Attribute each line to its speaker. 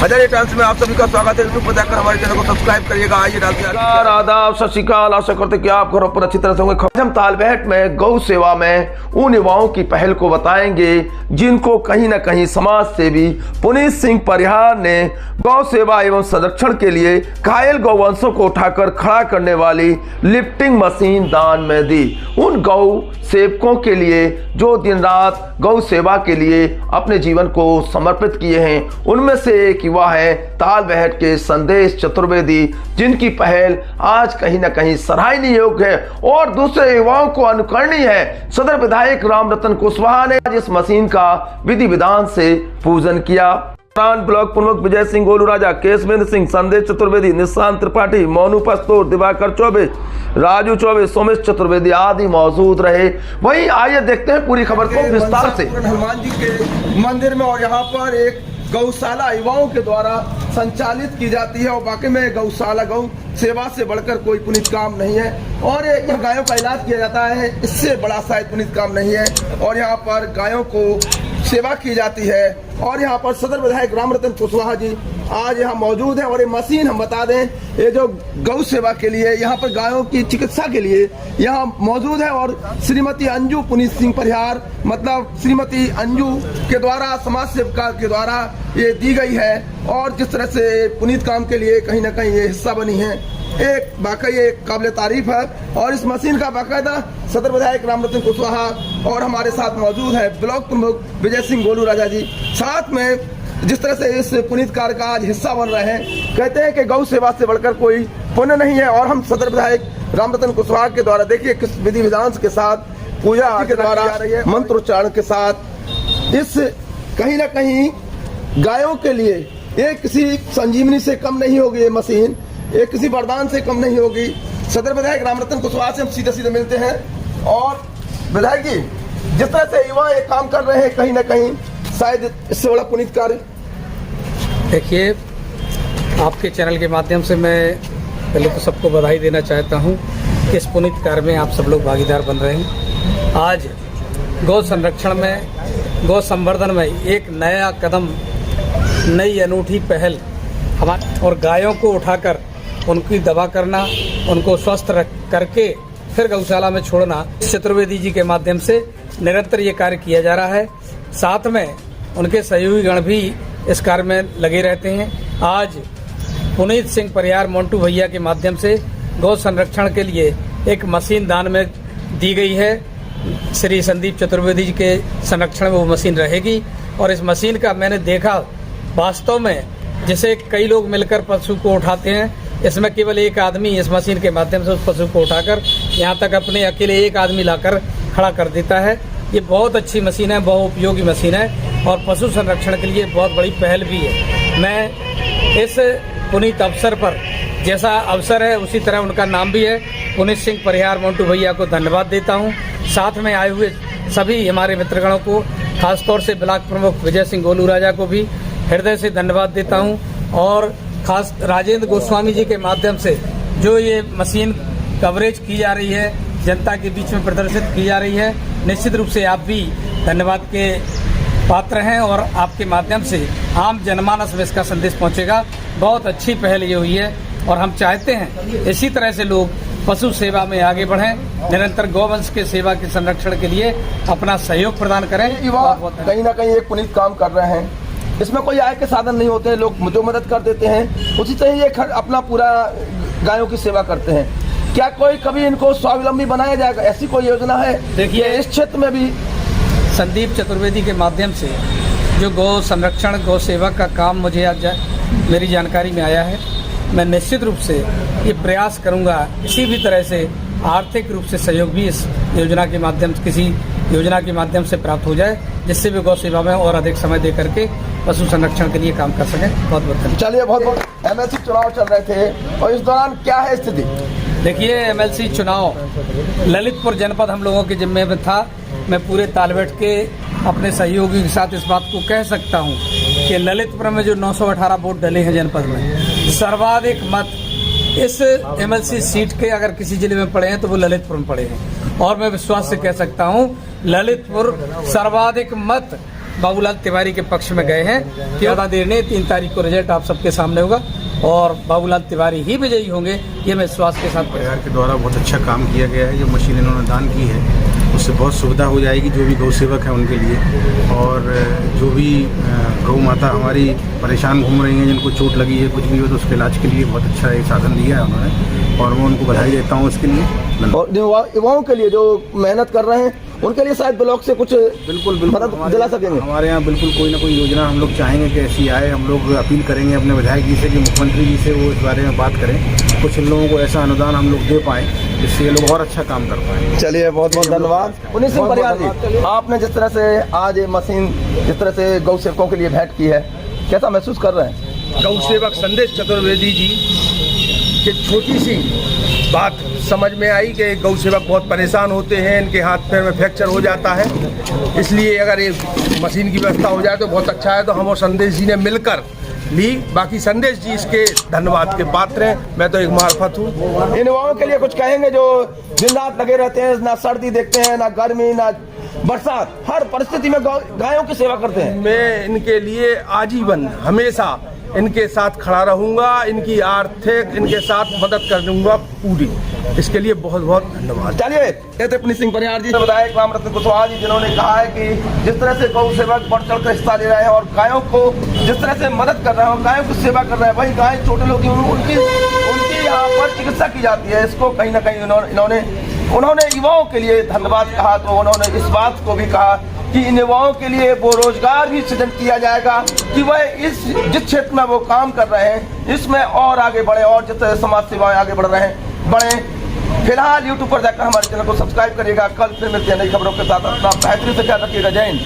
Speaker 1: Hazare times में आप सभी का स्वागत है। यूट्यूब पर जाकर हमारे चैनल को सब्सक्राइब करिएगा। आइए डालते हैं आदाब, सत श्री अकाल। आशा करते कि आप घरों पर अच्छी तरह से होंगे। हम तालबेहट में गौ सेवा में उन युवाओं की पहल को बताएंगे जिनको कहीं न कहीं समाज सेवी पुनीत सिंह परिहार ने गौ सेवा एवं संरक्षण के लिए घायल गौवंशों को उठाकर खड़ा करने वाली लिफ्टिंग मशीन दान में दी। उन गौ सेवकों के लिए जो दिन रात गौ सेवा के लिए अपने जीवन को समर्पित किए हैं, उनमें से एक युवा है तालबेहट के संदेश चतुर्वेदी, जिनकी पहल आज कहीं न कहीं सराहनीय योग्य है और दूसरे युवाओं को अनुकरणीय है। सदर विधायक रामरतन कुशवाहा ने आज इस मशीन का विधि विधान से पूजन किया। ब्लॉक प्रमुख विजय सिंह गोलू राजा, केशवेंद्र सिंह, संदेश चतुर्वेदी, निशांत त्रिपाठी, मोनू पस्तोर, दिवाकर चौबे, राजू चौबे, सोमेश चतुर्वेदी आदि मौजूद रहे। वहीं आइए देखते हैं पूरी खबर को विस्तार से। हनुमान जी के मंदिर में और यहाँ पर एक गौशाला युवाओं के द्वारा संचालित की जाती है और वाकई में गौशाला गौ सेवा से बढ़कर कोई पुनीत काम नहीं है और इन गायों का इलाज किया जाता है, इससे बड़ा शायद पुनीत काम नहीं है। और यहाँ पर गायों को सेवा की जाती है और यहाँ पर सदर विधायक रामरतन कुशवाहा जी आज यहाँ मौजूद हैं। और ये मशीन हम बता दें, ये जो गौ सेवा के लिए यहाँ पर गायों की चिकित्सा के लिए यहाँ मौजूद है और श्रीमती अंजू पुनीत सिंह परिहार मतलब श्रीमती अंजू के द्वारा समाज सेविका के द्वारा ये दी गई है और जिस तरह से पुनीत काम के लिए कहीं ना कहीं ये हिस्सा बनी है, एक वाकई एक काबिल तारीफ है। और इस मशीन का बाकायदा सदर विधायक रामरतन कुशवाहा और हमारे साथ मौजूद है ब्लॉक प्रमुख विजय सिंह गोलू राजा जी, साथ में जिस तरह से इस पुनीत कार्य का आज हिस्सा बन रहे हैं। कहते हैं कि गौ सेवा से बढ़कर कोई पुण्य नहीं है और हम सदर विधायक रामरतन कुशवाहा के द्वारा देखिए किस विधि विधान के साथ पूजा के द्वारा मंत्रोच्चारण के साथ इस कहीं ना कहीं गायों के लिए ये किसी संजीवनी से कम नहीं होगी, ये मशीन ये किसी वरदान से कम नहीं होगी। सदर विधायक रामरतन कुशवाहा से हम सीधे सीधे मिलते हैं और विधायक जी जिस तरह से युवा ये काम कर रहे हैं, कहीं ना कहीं शायद इससे बड़ा पुनीत कार्य।
Speaker 2: देखिए, आपके चैनल के माध्यम से मैं पहले तो सबको बधाई देना चाहता हूं कि इस पुनीत कार्य में आप सब लोग भागीदार बन रहे हैं। आज गौ संरक्षण में, गौ संवर्धन में एक नया कदम, नई अनूठी पहल हमारे और गायों को उठाकर उनकी दवा करना, उनको स्वस्थ करके फिर गौशाला में छोड़ना, चतुर्वेदी जी के माध्यम से निरंतर ये कार्य किया जा रहा है। साथ में उनके सहयोगी गण भी इस कार्य में लगे रहते हैं। आज पुनीत सिंह परिहार मोन्टू भैया के माध्यम से गौ संरक्षण के लिए एक मशीन दान में दी गई है। श्री संदीप चतुर्वेदी जी के संरक्षण में वो मशीन रहेगी और इस मशीन का मैंने देखा वास्तव में, जिसे कई लोग मिलकर पशु को उठाते हैं, इसमें केवल एक आदमी इस मशीन के माध्यम से उस पशु को उठाकर यहाँ तक अपने अकेले एक आदमी लाकर खड़ा कर देता है। ये बहुत अच्छी मशीन है, बहुत उपयोगी मशीन है और पशु संरक्षण के लिए बहुत बड़ी पहल भी है। मैं इस पुनीत अवसर पर, जैसा अवसर है उसी तरह उनका नाम भी है, पुनीत सिंह परिहार मोन्टू भैया को धन्यवाद देता हूँ। साथ में आए हुए सभी हमारे मित्रगणों को, खासतौर से ब्लॉक प्रमुख विजय सिंह गोलू राजा को भी हृदय से धन्यवाद देता हूँ और खास राजेंद्र गोस्वामी जी के माध्यम से जो ये मशीन कवरेज की जा रही है, जनता के बीच में प्रदर्शित की जा रही है, निश्चित रूप से आप भी धन्यवाद के पात्र हैं और आपके माध्यम से आम जनमानस में इसका संदेश पहुंचेगा। बहुत अच्छी पहल ये हुई है और हम चाहते हैं इसी तरह से लोग पशु सेवा में आगे बढ़ें, निरंतर गौवंश के सेवा के संरक्षण के लिए अपना सहयोग प्रदान करें।
Speaker 1: कहीं ना कहीं एक पुनीत काम कर रहे हैं, इसमें कोई आय के साधन नहीं होते हैं, लोग जो मदद कर देते हैं उसी तरह ये अपना पूरा गायों की सेवा करते हैं। क्या कोई कभी इनको स्वावलंबी बनाया जाएगा, ऐसी कोई योजना है?
Speaker 2: देखिए,
Speaker 1: इस क्षेत्र में भी
Speaker 2: संदीप चतुर्वेदी के माध्यम से जो गौ संरक्षण, गौ सेवा का काम मुझे आज मेरी जानकारी में आया है, मैं निश्चित रूप से ये प्रयास करूंगा किसी भी तरह से आर्थिक रूप से सहयोग भी इस योजना के माध्यम से, किसी योजना के माध्यम से प्राप्त हो जाए, जिससे भी गौ सेवा में और अधिक समय दे करके पशु संरक्षण के लिए काम कर सकें। बहुत बहुत धन्यवाद।
Speaker 1: चलिए, बहुत बहुत एमएलसी चुनाव चल रहे थे और इस दौरान क्या है स्थिति?
Speaker 2: देखिए, एमएलसी चुनाव ललितपुर जनपद हम लोगों के जिम्मे में था। मैं पूरे तालबेहट के अपने सहयोगी के साथ इस बात को कह सकता हूं कि ललितपुर में जो 918 वोट डले हैं जनपद में, सर्वाधिक मत इस एमएलसी सीट के अगर किसी जिले में पड़े हैं तो वो ललितपुर में पड़े हैं और मैं विश्वास से कह सकता हूं ललितपुर सर्वाधिक मत बाबूलाल तिवारी के पक्ष में गए हैं। ज़्यादा देर नहीं, 3 तारीख को रिजल्ट आप सबके सामने होगा और बाबूलाल तिवारी ही विजयी होंगे, ये मैं विश्वास के साथ।
Speaker 3: परिवार के द्वारा बहुत अच्छा काम किया गया है। जो मशीन इन्होंने दान की है उससे बहुत सुविधा हो जाएगी जो भी गौ सेवक है उनके लिए, और जो भी गौ माता हमारी परेशान घूम रही हैं, जिनको चोट लगी है कुछ भी हो, तो उसके इलाज के लिए बहुत अच्छा एक साधन दिया है उन्होंने, और मैं उनको बधाई देता हूँ इसके लिए।
Speaker 1: और युवाओं के लिए जो मेहनत कर रहे हैं उनके लिए शायद ब्लॉक से कुछ
Speaker 3: बिल्कुल
Speaker 1: मदद दिला सकेंगे।
Speaker 3: हमारे यहाँ बिल्कुल कोई ना कोई योजना हम लोग चाहेंगे कि ऐसी आए। हम लोग अपील करेंगे अपने विधायक जी से कि मुख्यमंत्री जी से वो इस बारे में बात करें, कुछ इन लोगों को ऐसा अनुदान हम लोग दे पाएँ जिससे ये लोग और अच्छा काम कर पाएँ।
Speaker 1: चलिए, बहुत बहुत धन्यवाद। पुनीत सिंह परिहार जी, आपने जिस तरह से आज ये मशीन जिस तरह से गौ सेवकों के लिए भेंट की है, कैसा महसूस कर रहे हैं?
Speaker 4: गौ सेवक संदेश चतुर्वेदी जी की छोटी सी बात समझ में आई कि गौ सेवक बहुत परेशान होते हैं, इनके हाथ पैर में फ्रैक्चर हो जाता है, इसलिए अगर ये मशीन की व्यवस्था हो जाए तो बहुत अच्छा है। तो हम और संदेश जी ने मिलकर ली। बाकी संदेश जी इसके धन्यवाद के पात्र हैं, मैं तो एक मार्फत हूँ।
Speaker 1: इन युवाओं के लिए कुछ कहेंगे जो दिन रात लगे रहते हैं, ना सर्दी देखते हैं, ना गर्मी, ना बरसात, हर परिस्थिति में गायों की सेवा करते हैं?
Speaker 4: मैं इनके लिए आजीवन हमेशा इनके साथ खड़ा रहूंगा, इनकी आर्थिक इनके साथ मदद करूंगा पूरी। इसके लिए बहुत बहुत धन्यवाद।
Speaker 1: चलिए, कहते पुनीत सिंह परिहार जी, विधायक रामरतन कुशवाहा जी, जिन्होंने कहा है कि जिस तरह से गौ सेवक बढ़ चढ़ कर हिस्सा ले रहे हैं और गायों को जिस तरह से मदद कर रहे हैं, गायों की सेवा कर रहे हैं, वही गाय छोटे लोग उनकी यहाँ पर चिकित्सा की जाती है। इसको कहीं ना कहीं उन्होंने युवाओं के लिए धन्यवाद कहा, तो उन्होंने इस बात को भी कहा कि इन युवाओं के लिए वो रोजगार भी सृजन किया जाएगा कि वह जिस क्षेत्र में वो काम कर रहे हैं इसमें और आगे बढ़े, और जिस तरह समाज सेवाएं आगे बढ़े। फिलहाल यूट्यूब पर जाकर हमारे चैनल को सब्सक्राइब करिएगा। कल फिर मिलते हैं नई खबरों के साथ। अपना बेहतरीन से ख्याल रखिएगा। जय हिंद।